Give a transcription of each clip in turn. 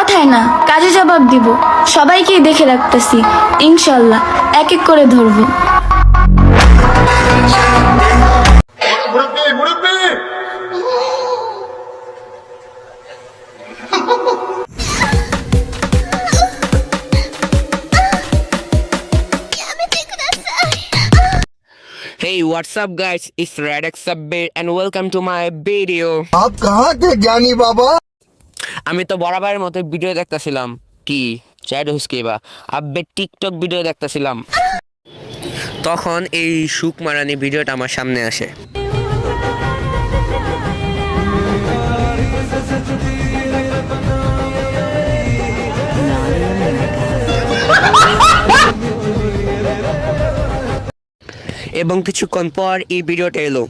কথায় না কাজে জবাব দিব। সবাইকেই দেখে রাখতেছি, ইনশাল্লাহ এক এক করে ধরবো। Hey, what's up guys? It's Radek Sabbir and welcome to my video. आप कहाँ थे ज्ञानी बाबा? আমি তো বরাবরের মতো ভিডিও দেখতেছিলাম। কি চ্যাট হুসকি বা আব্বে টিকটক ভিডিও দেখতেছিলাম, তখন এই সুকমারানি ভিডিওটা আমার সামনে আসে। এবং কিছুক্ষণ পর এই ভিডিওটা এলো।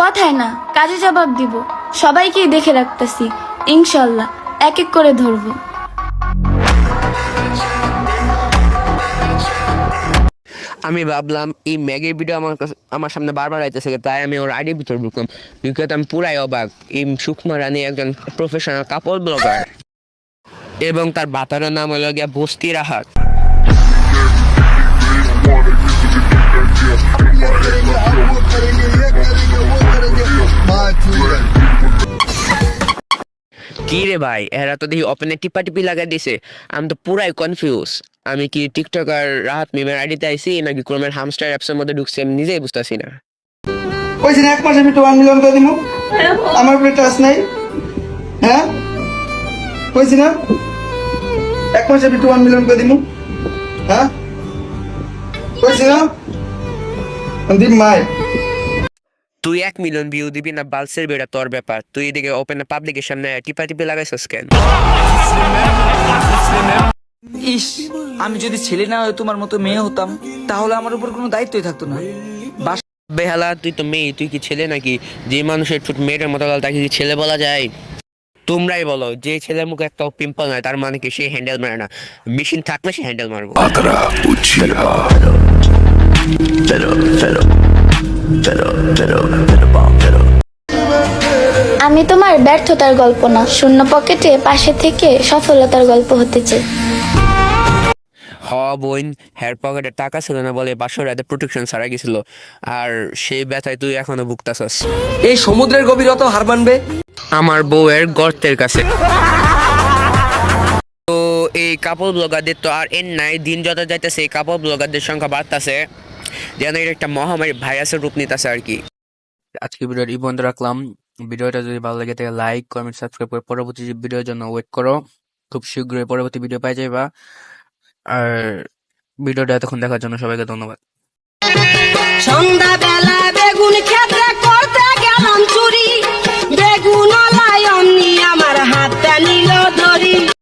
কথায় না কাজে জবাব দিব। সবাইকেই দেখে রাখতেছি, ইনশাল্লাহ এক এক করে ধরবো। আমি ভাবলাম এই ম্যাগের ভিডিও আমার সামনে বারবার আইতেছে, তাই আমি ওর আইডির ভিতরে ঢুকলাম। বিকজ আমি পুরাই অবাক, এই সুকমা রানী একজন প্রফেশনাল কাপল ব্লগার এবং তার বাতারের নাম হলো গিয়া বস্তি রাহাত। কি রে ভাই, এরা তো দেখি ওপেনে টিপি লাগাই দিছে। আমি তো পুরাই কনফিউজ, আমি কি টিকটকার রাহাত মিমের আইডিতে আইছি নাকি ক্রোমের হামস্টার অ্যাপসের মধ্যে ঢুকছি, আমি নিজেই বুঝতেছি না। কইছি না 1 মাসে আমি 1 মিলিয়ন করে দিব। আমার উপরে ট্রাস্ট নাই? হ্যাঁ কইছি না 1 মাসে আমি 1 মিলিয়ন করে দিব। হ্যাঁ কইছি না আমি মাই। তুই 1 মিলিয়ন ভিউ দিবি না বালসের বেড়া তোর ব্যাপার। তুই এদিকে ওপেনে পাবলিকের সামনে টিপি লাগাইছিস কেন? ইস, আমি যদি ছেলে না হয়ে তোমার মতো মেয়ে হতাম তাহলে আমার উপর কোনো দায়িত্বই থাকতো না। বেহালা, তুই তো মেয়ে, তুই কি ছেলে নাকি? যে মানুষের ঠোঁট মেয়ের মতো লাল তাকে কি ছেলে বলা যায়? তোমরাই বলো, যে ছেলের মুখে একটা পিম্পল নয় তার মানে কি সে হ্যান্ডেল মারে না? মেশিন থাকলে সে হ্যান্ডেল মারবো। আমি তোমার ব্যর্থতার গল্প না, শূন্য পকেটে পাশে থেকে সফলতার গল্প হতে চাই। হ বোন, হেয়ার পকেটে টাকা ছিল না বলে 500 রাতে প্রোটেকশন ছাড়া গেছিল, আর সেই ব্যথায় তুই এখনো ভুগতাছস। এই সমুদ্রের গভীরতা হার মানবে আমার বউয়ের গর্তের কাছে। তো এই কাপল ব্লগারদের তো আর এন নাই, দিন যত যাইতেছে এই কাপল ব্লগারদের সংখ্যা বাড়তেছে, যেন এটা একটা মহামারী ভাইরাসের রূপ নিতেছে আর কি। আজকে ভিডিওর এই বন্ধ রাখলাম। ভিডিওটা যদি ভালো লাগে তাহলে লাইক কমেন্ট সাবস্ক্রাইব করে পরবর্তী ভিডিওর জন্য ওয়েট করো। খুব শীঘ্রই পরবর্তী ভিডিও পাই যাইবা। আর ভিডিওটা এতক্ষণ দেখার জন্য সবাইকে ধন্যবাদ।